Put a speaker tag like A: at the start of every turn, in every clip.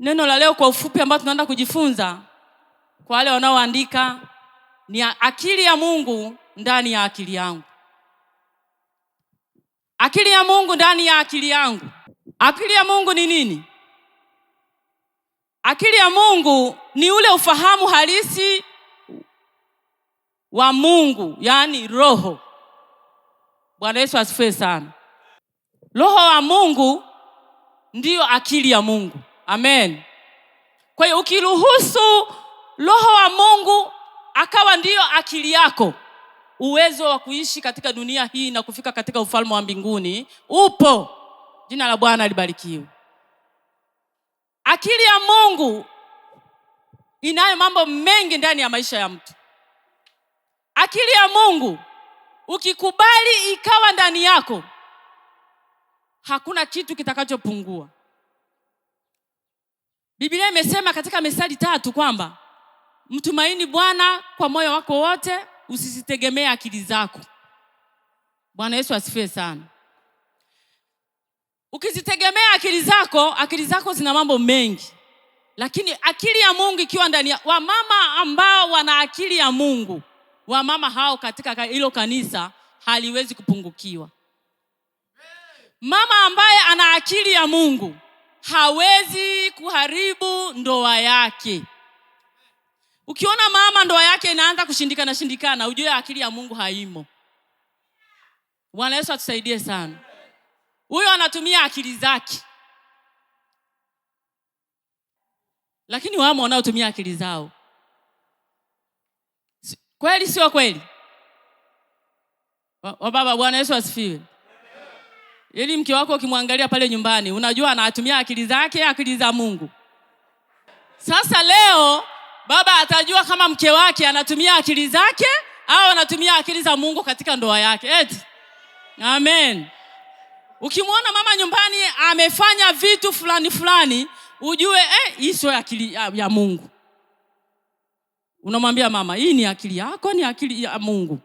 A: Neno la leo kwa ufupi ambao tunaenda kujifunza kwa wale wanaoandika ni akili ya Mungu ndani ya akili yangu. Akili ya Mungu ndani ya akili yangu. Akili ya Mungu ni nini? Akili ya Mungu ni ule ufahamu halisi wa Mungu, yani roho. Bwana Yesu asifiwe sana. Roho wa Mungu ndiyo akili ya Mungu. Amen. Kwa hiyo ukiruhusu roho wa Mungu akawa ndiyo akili yako, uwezo wa kuishi katika dunia hii na kufika katika ufalme wa mbinguni upo. Jina la Bwana libarikiwe. Akili ya Mungu inayo mambo mengi ndani ya maisha ya mtu. Akili ya Mungu ukikubali ikawa ndani yako, hakuna kitu kitakachopungua. Biblia imesema katika Mithali 3 kwamba mtumaini Bwana kwa moyo wako wote, usisitegemee akili zako. Bwana Yesu asifiwe sana. Ukizitegemea akili zako zina mambo mengi. Lakini akili ya Mungu ikiwa ndani ya wamama ambao wana akili ya Mungu, wamama hao katika hilo kanisa haliwezi kupungukiwa. Mama ambaye ana akili ya Mungu hawezi kuharibu ndoa yake. Ukiona mama ndoa yake inaanza kushindikana, ujue akili ya Mungu haimo. Bwana Yesu atusaidie sana. Huyo anatumia akili zake. Lakini wao wanaotumia akili zao. Kweli sio kweli? Baba, Bwana Yesu asifiwe. Ili mke wako ukimwangalia pale nyumbani, unajua anatumia akili zake, akili za Mungu. Sasa leo baba atajua kama mke wake anatumia akili zake au anatumia akili za Mungu katika ndoa yake. Eti. Amen. Ukimwona mama nyumbani amefanya vitu fulani, ujue hii sio akili ya Mungu. Unamwambia mama, hii ni akili yako, ni akili ya Mungu.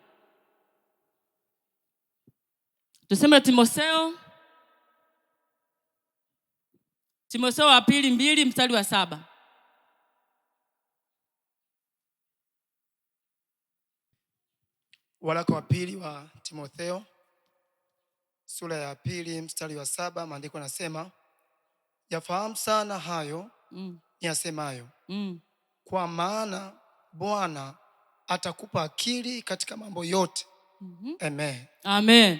A: Tuseme Timotheo wa pili 2 mstari wa 7.
B: Waraka wa pili wa Timotheo sura ya 2 mstari wa 7, maandiko yanasema, yafahamu sana hayo niyasemayo. Kwa maana Bwana atakupa akili katika mambo yote. Amen.
A: Amen.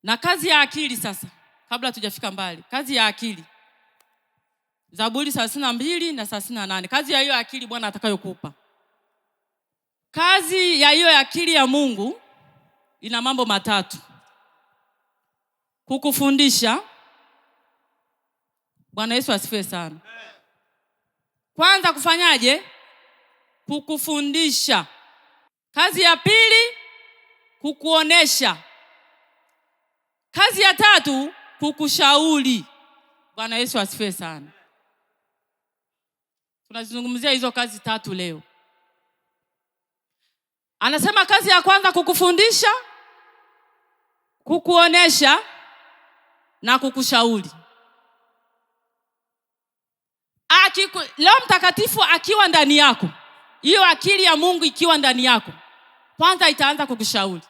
A: Na kazi ya akili sasa, kabla tujafika mbali, kazi ya akili. Zaburi 32 na 38. Kazi ya hiyo akili Bwana atakayokupa. Kazi ya hiyo akili ya Mungu ina mambo matatu. Kukufundisha. Bwana Yesu asifiwe sana. Kwanza kufanyaje? Kukufundisha. Kazi ya pili kukuonesha. Kazi ya tatu kukushauri. Bwana Yesu asifiwe sana. Tunazungumzia hizo kazi tatu leo. Anasema kazi ya kwanza kukufundisha, kukuonesha na kukushauri. Leo Mtakatifu akiwa ndani yako, hiyo akili ya Mungu ikiwa ndani yako, kwanza itaanza kukushauri.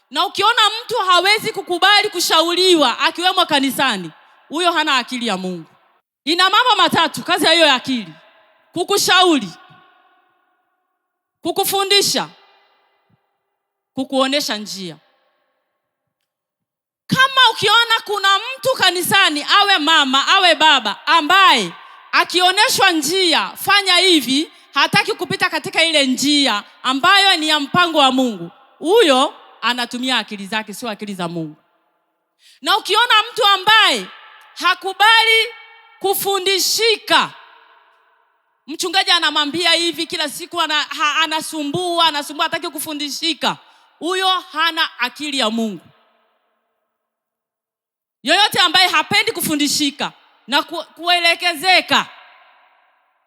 A: Na ukiona mtu hawezi kukubali kushauriwa akiwemo kanisani, huyo hana akili ya Mungu. Ina mambo matatu kazi ya hiyo akili: kukushauri, kukufundisha, kukuonesha njia. Kama ukiona kuna mtu kanisani, awe mama awe baba, ambaye akioneshwa njia, fanya hivi, hataki kupita katika ile njia ambayo ni ya mpango wa Mungu, huyo anatumia akili zake, sio akili za Mungu. Na ukiona mtu ambaye hakubali kufundishika, mchungaji anamwambia hivi kila siku, anasumbua, hataki kufundishika, huyo hana akili ya Mungu. Yoyote ambaye hapendi kufundishika na kuelekezeka,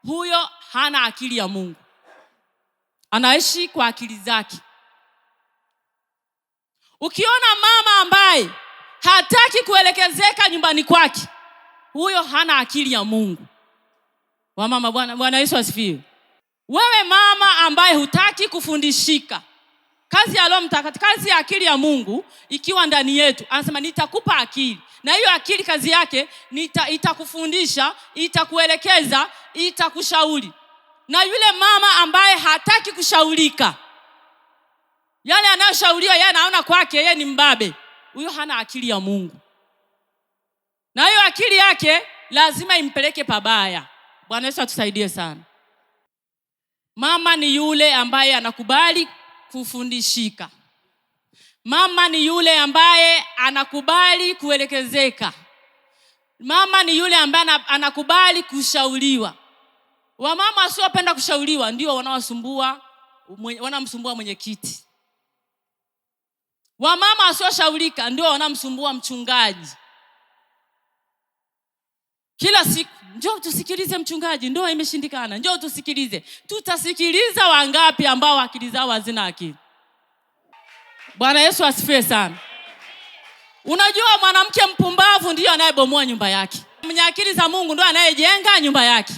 A: huyo hana akili ya Mungu. Anaishi kwa akili zake. Ukiona mama ambaye hataki kuelekezeka nyumbani kwake, huyo hana akili ya Mungu. Wamama, Bwana Yesu asifiwe. Wewe mama ambaye hutaki kufundishika, kazi ya Roho Mtakatifu, kazi ya akili ya Mungu ikiwa ndani yetu, anasema nitakupa akili. Na hiyo akili kazi yake itakufundisha, itakuelekeza, itakushauri. Na yule mama ambaye hataki kushaurika, yale anayoshauriwa yeye anaona kwake yeye ni mbabe, huyo hana akili ya Mungu. Na hiyo akili yake lazima impeleke pabaya. Bwana Yesu atusaidie sana. Mama ni yule ambaye anakubali kufundishika. Mama ni yule ambaye anakubali kuelekezeka. Mama ni yule ambaye anakubali kushauriwa. Wamama wasiopenda kushauriwa ndio wanamsumbua mwenyekiti. Wamama wasioshaurika ndio wanamsumbua mchungaji. Kila siku njoo tusikilize mchungaji, ndoa imeshindikana, njoo tusikilize. Tutasikiliza wangapi ambao akili zao hazina akili? Bwana Yesu asifiwe sana. Unajua mwanamke mpumbavu ndiyo anayebomoa nyumba yake. Mwenye akili za Mungu ndio anayejenga nyumba yake.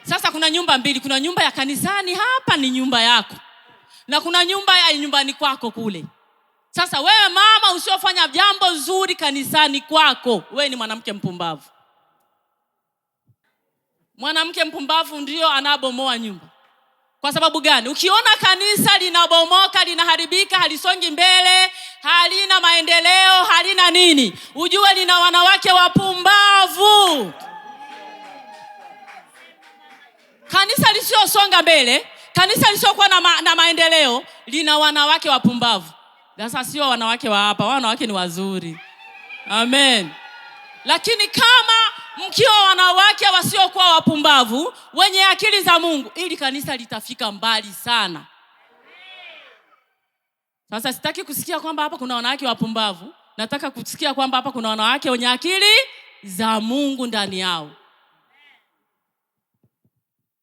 A: Sasa kuna nyumba mbili, kuna nyumba ya kanisani, hapa ni nyumba yako. Na kuna nyumba ya nyumbani kwako kule. Sasa wewe mama usiofanya jambo zuri kanisani kwako, wewe ni mwanamke mpumbavu. Mwanamke mpumbavu ndio anabomoa nyumba. Kwa sababu gani? Ukiona kanisa linabomoka, linaharibika, halisongi mbele, halina maendeleo, halina nini, ujue lina wanawake wapumbavu. Kanisa lisiosonga mbele, kanisa lisiokuwa na maendeleo, lina wanawake wapumbavu. Sasa sio wanawake wa hapa, wanawake ni wazuri. Amen. Lakini kama mkiwa wanawake wasiokuwa wapumbavu, wenye akili za Mungu, ili kanisa litafika mbali sana. Sasa sitaki kusikia kwamba hapa kuna wanawake wapumbavu. Nataka kusikia kwamba hapa kuna wanawake wenye akili za Mungu ndani yao.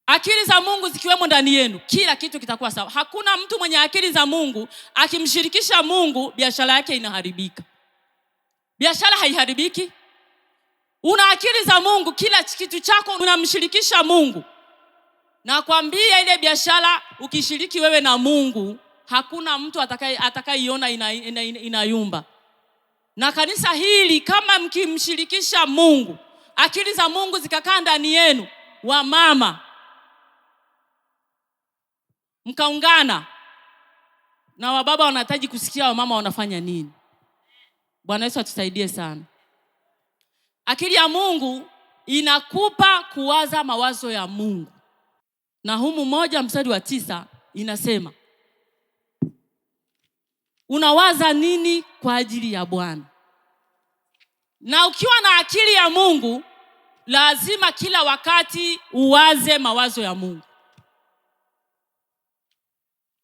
A: Akili za Mungu zikiwemo ndani yenu, kila kitu kitakuwa sawa. Hakuna mtu mwenye akili za Mungu akimshirikisha Mungu, biashara yake inaharibika. Biashara haiharibiki. Una akili za Mungu, kila kitu chako unamshirikisha Mungu. Na kwambia ile biashara ukishiriki wewe na Mungu, hakuna mtu atakayeiona inayumba. Na kanisa hili kama mkimshirikisha Mungu, akili za Mungu zikakaa ndani yenu, wa mama mkaungana, na wababa wanahitaji kusikia wa mama wanafanya nini. Bwana Yesu atusaidie sana. Akili ya Mungu inakupa kuwaza mawazo ya Mungu. Na humu 1:9 inasema, unawaza nini kwa ajili ya Bwana? Na ukiwa na akili ya Mungu, lazima kila wakati uwaze mawazo ya Mungu.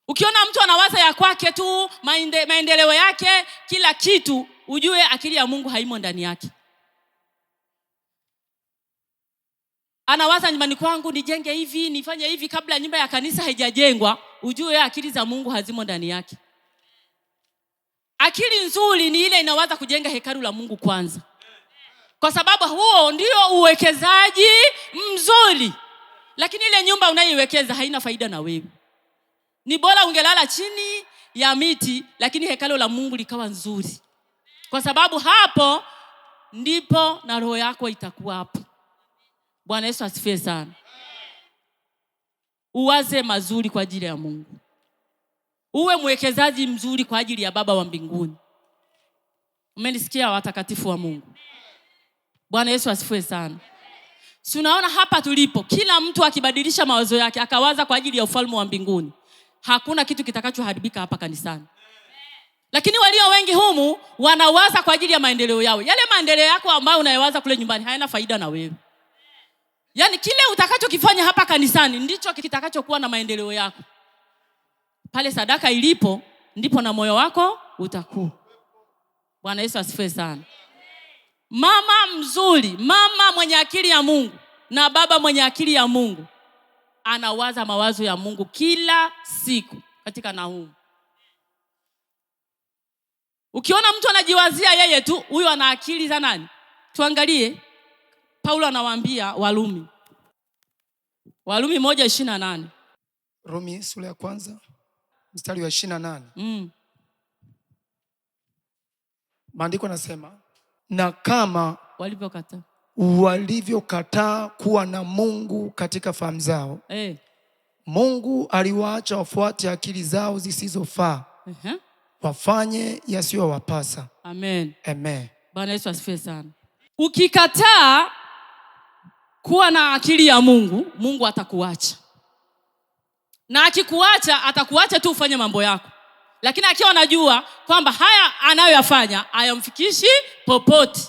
A: Ukiona mtu anawaza ya kwake tu, maendeleo yake, kila kitu, ujue akili ya Mungu haimo ndani yake. Anawaza nyumbani kwangu nijenge hivi, nifanye hivi, kabla nyumba ya kanisa haijajengwa, ujue akili za Mungu hazimo ndani yake. Akili nzuri ni ile inawaza kujenga hekalu la Mungu kwanza. Kwa sababu huo ndio uwekezaji mzuri. Lakini ile nyumba unayoiwekeza haina faida na wewe. Ni bora ungelala chini ya miti, lakini hekalu la Mungu likawa nzuri. Kwa sababu hapo ndipo na roho yako itakuwa hapo. Bwana Yesu asifiwe sana. Uwaze mazuri kwa ajili ya Mungu. Uwe mwekezaji mzuri kwa ajili ya Baba wa mbinguni. Umenisikia watakatifu wa Mungu? Bwana Yesu asifiwe sana. Si unaona hapa tulipo, kila mtu akibadilisha mawazo yake akawaza kwa ajili ya ufalme wa mbinguni, hakuna kitu kitakachoharibika hapa kanisani. Lakini walio wengi humu wanawaza kwa ajili ya maendeleo yao. Yale maendeleo yako ambayo unayawaza kule nyumbani hayana faida na wewe. Yaani kile utakachokifanya hapa kanisani ndicho kitakachokuwa na maendeleo yako. Pale sadaka ilipo ndipo na moyo wako utakuwa. Bwana Yesu asifiwe sana. Mama mzuri, mama mwenye akili ya Mungu na baba mwenye akili ya Mungu anawaza mawazo ya Mungu kila siku katika Nahumu. Ukiona mtu anajiwazia yeye tu, huyo ana akili za nani? Tuangalie Paulo anawaambia Warumi. Warumi 1:28.
B: Rumi sura ya kwanza mstari wa 28. Maandiko nasema, na kama walivyokataa kuwa na Mungu katika fahamu zao, Mungu aliwaacha wafuate akili zao zisizofaa, wafanye yasiyowapasa.
A: Amen.
B: Amen.
A: Bwana Yesu asifiwe sana. Ukikataa kuwa na akili ya Mungu, Mungu atakuacha. Na akikuacha, atakuacha tu ufanye mambo yako. Lakini akiwa anajua kwamba haya anayoyafanya hayamfikishi popote.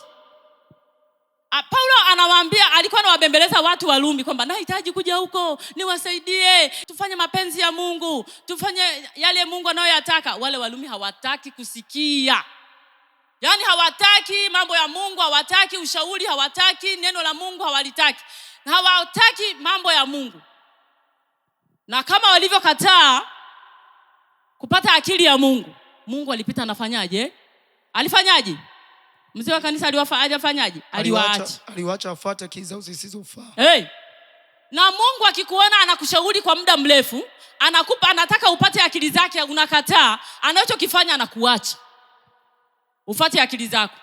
A: Paulo anawaambia, alikuwa anawabembeleza watu wa Rumi kwamba nahitaji kuja huko, niwasaidie, tufanye mapenzi ya Mungu, tufanye yale Mungu anayoyataka. Wale wa Rumi hawataki kusikia. Yaani hawataki mambo ya Mungu, hawataki ushauri, hawataki neno la Mungu, hawalitaki. Hawataki mambo ya Mungu. Na kama walivyokataa kupata akili ya Mungu, Mungu alipita anafanyaje? Alifanyaje? Mzee wa kanisa aliwafanyaje?
B: Aliwaacha wafuate akili zao zisizofaa.
A: Na Mungu akikuona anakushauri kwa muda mrefu, anakupa, anataka upate akili zake, unakataa, anachokifanya anakuacha ufuate akili zako.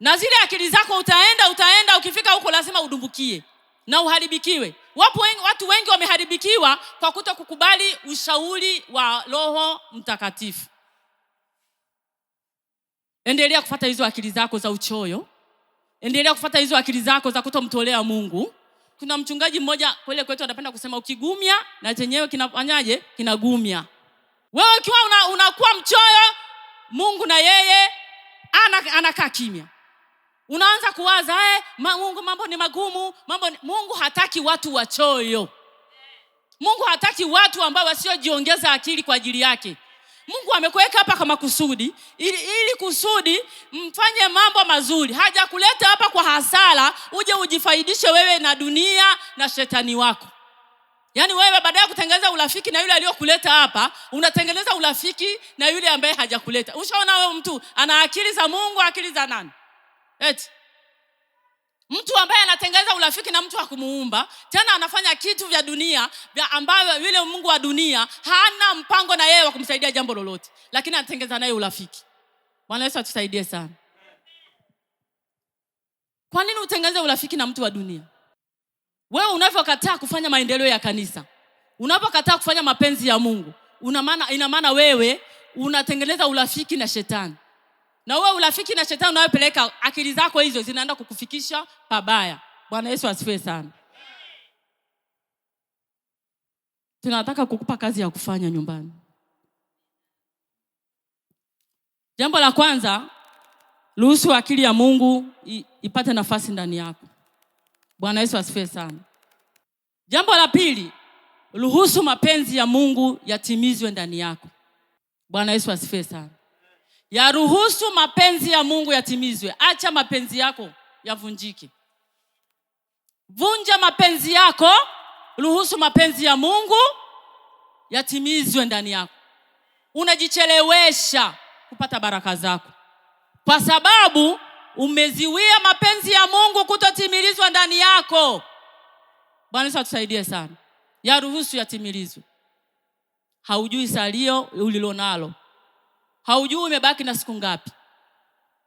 A: Na zile akili zako utaenda ukifika huko lazima udumbukie na uharibikiwe. Watu wengi wameharibikiwa kwa kutokukubali ushauri wa Roho Mtakatifu. Endelea kufuata hizo akili zako za uchoyo. Endelea kufuata hizo akili zako za kutomtolea Mungu. Kuna mchungaji mmoja kule kwetu anapenda kusema, ukigumia na chenyewe kinafanyaje? Kinagumia. Wewe ukiwa unakuwa mchoyo, Mungu na yeye anakaa kimya. Unaanza kuwaza, Mungu mambo ni magumu, Mungu hataki watu wachoyo. Mungu hataki watu ambao wasiojiongeza akili kwa ajili yake. Mungu amekuweka hapa kama kusudi, ili kusudi mfanye mambo mazuri. Hajakuleta hapa kwa hasara uje ujifaidishe wewe na dunia na shetani wako. Yaani wewe baada ya kutengeneza urafiki na yule aliyokuleta hapa, unatengeneza urafiki na yule ambaye hajakuleta. Ushaona wewe mtu ana akili za Mungu, akili za nani? Mtu ambaye anatengeneza urafiki na mtu hakumuumba, tena anafanya kitu vya dunia ambayo yule Mungu wa dunia hana mpango na yeye wa kumsaidia jambo lolote, lakini anatengeneza naye urafiki. Bwana Yesu atusaidie sana. Kwa nini utengeneze urafiki na mtu wa dunia? Wewe unavyokataa kufanya maendeleo ya kanisa, unapokataa kufanya mapenzi ya Mungu, ina maana wewe unatengeneza urafiki na shetani. Na wewe urafiki na shetani unayopeleka akili zako hizo zinaenda kukufikisha pabaya. Bwana Yesu asifiwe sana. Tunataka kukupa kazi ya kufanya nyumbani. Jambo la kwanza, ruhusu akili ya Mungu ipate nafasi ndani yako. Bwana Yesu asifiwe sana. Jambo la pili, ruhusu mapenzi ya Mungu yatimizwe ndani yako. Bwana Yesu asifiwe sana. Ya ruhusu mapenzi ya Mungu yatimizwe. Acha mapenzi yako yavunjike. Vunja mapenzi yako, ruhusu mapenzi ya Mungu yatimizwe ndani yako. Unajichelewesha kupata baraka zako kwa sababu umeziwia mapenzi ya Mungu kutotimilizwa ndani yako. Bwana Yesu atusaidie sana. Ya ruhusu yatimilizwe. Haujui salio ulilonalo. Haujui umebaki na siku ngapi.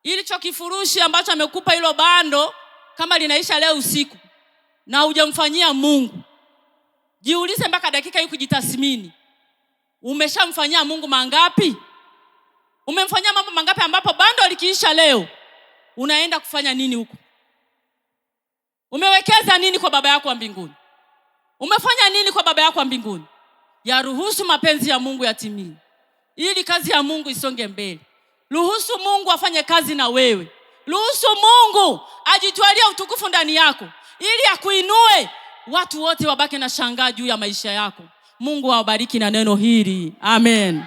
A: Ilicho kifurushi ambacho amekupa hilo bando kama linaisha leo usiku na hujamfanyia Mungu, jiulize mpaka dakika hii kujitathmini. Umeshamfanyia Mungu mangapi? Umemfanyia mambo mangapi ambapo bando likiisha leo unaenda kufanya nini huko? Umewekeza nini kwa baba yako wa mbinguni? Umefanya nini kwa baba yako wa mbinguni? Ya ruhusu mapenzi ya Mungu yatimie, ili kazi ya Mungu isonge mbele. Ruhusu Mungu afanye kazi na wewe. Ruhusu Mungu ajitwalie utukufu ndani yako, ili akuinue, watu wote wabaki na shangaa juu ya maisha yako. Mungu awabariki na neno hili. Amen.